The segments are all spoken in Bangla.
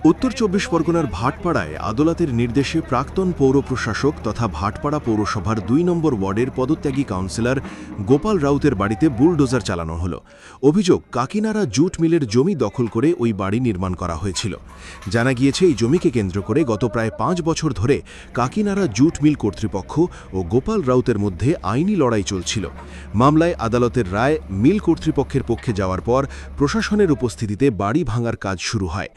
উত্তর ২৪ পরগনার ভাটপাড়ায় আদালতের নির্দেশে প্রাক্তন পৌর প্রশাসক তথা ভাটপাড়া পৌরসভার ২ নম্বর ওয়ার্ডের পদত্যাগী কাউন্সিলর গোপাল রাউতের বাড়িতে বুলডোজার চালানো হলো। অভিযোগ, কাকিনাড়া জুট মিলের জমি দখল করে ওই বাড়ি নির্মাণ করা হয়েছিল। জানা গিয়েছে, এই জমিকে কেন্দ্র করে গত প্রায় ৫ বছর ধরে কাকিনাড়া জুট মিল কর্তৃপক্ষ ও গোপাল রাউতের মধ্যে আইনি লড়াই চলছিল। মামলায় আদালতের রায় মিল কর্তৃপক্ষের পক্ষে যাওয়ার পর প্রশাসনের উপস্থিতিতে বাড়ি ভাঙার কাজ শুরু হয়।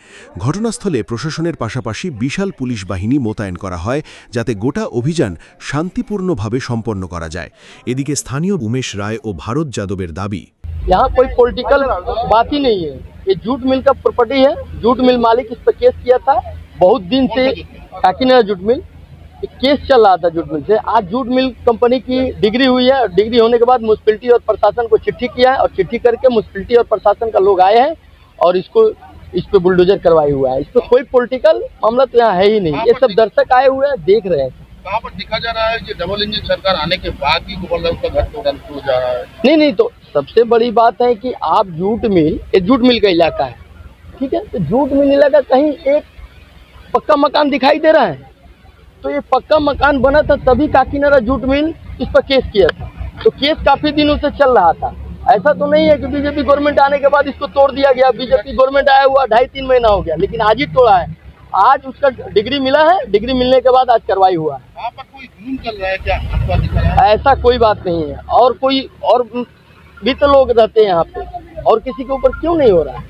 ঘটনাস্থলে প্রশাসনের পাশাপাশি বিশাল পুলিশ বাহিনী মোতায়েন করা হয়, যাতে গোটা অভিযান শান্তিপূর্ণভাবে সম্পন্ন করা যায়। এদিকে স্থানীয় উমেশ রায় ও ভারত যাদবের দাবি, यहाँ कोई पॉलिटिकल बात ही नहीं है। ये जूट मिल का प्रॉपर्टी है। जूट मिल मालिक इस पर केस किया था बहुत दिन से। काकीनाडा जूट मिल केस चल रहा था जूट मिल से। आज जूट मिल कंपनी की डिग्री हुई है। डिग्री होने के बाद म्युनिसिपैलिटी और प्रशासन को चिट्ठी किया है और चिट्ठी करके म्युनिसिपैलिटी और प्रशासन का लोग आए हैं और इस पे बुलडोजर करवाया हुआ है। इस पर कोई पॉलिटिकल मामला तो यहाँ है ही नहीं। ये सब दर्शक आए हुए हैं, देख रहे हैं। कहाँ पर दिखा जा रहा है कि डबल इंजन सरकार आने के बाद ही गोपाल राउत का घर तोड़ा जा रहा है। नहीं, तो सबसे बड़ी बात है कि आप जूट मिल, ये जूट मिल का इलाका है, ठीक है। तो जूट मिल इलाका कहीं एक पक्का मकान दिखाई दे रहा है, तो ये पक्का मकान बना था तभी काकीनाडा जूट मिल इस पर केस किया था। तो केस काफी दिनों से चल रहा था। ऐसा तो नहीं है कि बीजेपी गवर्नमेंट आने के बाद इसको तोड़ दिया गया। बीजेपी गवर्नमेंट आया हुआ 2.5-3 महीना हो गया, लेकिन आज ही तोड़ा है। आज उसका डिग्री मिला है, डिग्री मिलने के बाद आज कार्रवाई हुआ है। वहाँ पर कोई जुलूम चल रहा है क्या? आपको दिखा रहा है? ऐसा कोई बात नहीं है। और भी तो लोग रहते हैं यहाँ पे, और किसी के ऊपर क्यों नहीं हो रहा है?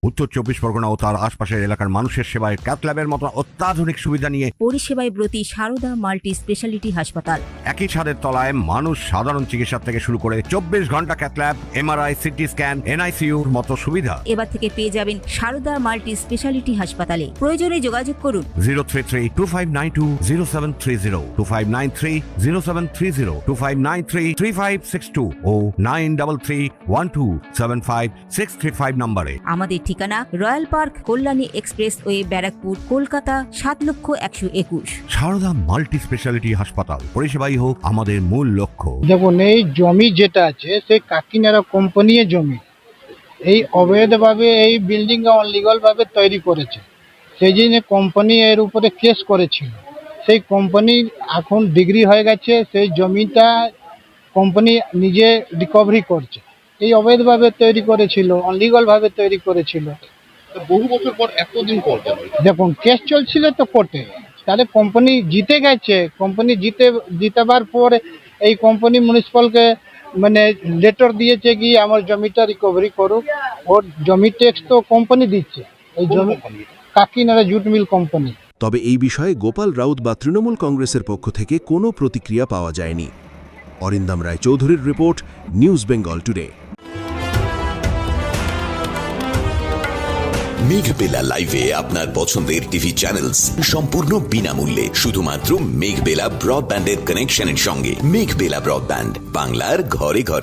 উত্তর ২৪ পরগনা ও তার আশপাশের এলাকার মানুষের সেবায় ক্যাথল্যাবের মতো অত্যাধুনিক সুবিধা নিয়ে পরিষেবায় ব্রতী সারদা মাল্টি স্পেশালিটি হাসপাতাল। একই ছাদের তলায় মানুষ সাধারণ চিকিৎসা থেকে শুরু করে ২৪ ঘন্টা ক্যাথল্যাব, এমআরআই, সিটি স্ক্যান, এনআইসিইউর মতো সুবিধা এবার থেকে পেয়ে যাবেন সারদা মাল্টি স্পেশালিটি হাসপাতালে। প্রয়োজনে যোগাযোগ করুন 033-2592-0730, 2593-0730, 2593-3562 ও 9331275635 নম্বরে। আমাদের ঠিকানা Royal Park, Kalyani expressway, Barrackpore, Kolkata ৭,১২১। সারদা মাল্টি স্পেশালিটি হাসপাতাল, পরিষেবাই হোক আমাদের মূল লক্ষ্য। দেখুন, এই জমি যেটা আছে সেই কাকিনাড়া কোম্পানির জমি। এই অবৈধভাবে এই বিল্ডিং অনলিগাল ভাবে তৈরি করেছে, সেই জন্য কোম্পানি এর উপরে কেস করেছিল। সেই কোম্পানি এখন ডিগ্রি হয়ে গেছে, সেই জমিটা কোম্পানি নিজে রিকভারি করছে। এই অবৈধভাবে তৈরি করেছিল, অনলিগাল ভাবে তৈরি করেছিল। তো বহু বছর পর এতদিন পর কেন? দেখুন, কেস চলছিল তো কোর্টে, তাহলে কোম্পানি জিতে গেছে। কোম্পানি জিতাবার পর এই কোম্পানি মিউনিসিপালকে মানে লেটার দিয়েছে কি আমার জমিটা রিকভারি করুক। ওর জমি ট্যাক্স তো কোম্পানি দিচ্ছে, এই জমি কাকিনাড়া জুট মিল কোম্পানি। তবে এই বিষয়ে গোপাল রাউত বা তৃণমূল কংগ্রেসের পক্ষ থেকে কোনো প্রতিক্রিয়া পাওয়া যায়নি। অরিন্দম রায় চৌধুরীর report, news Bengal today. Meghbela লাইভে আপনার পছন্দের টিভি চ্যানেলস সম্পূর্ণ বিনামূল্যে, শুধুমাত্র মেঘবেলা ব্রডব্যান্ডের কানেকশনের সঙ্গে। মেঘবেলা ব্রডব্যান্ড, বাংলার ঘরে ঘরে।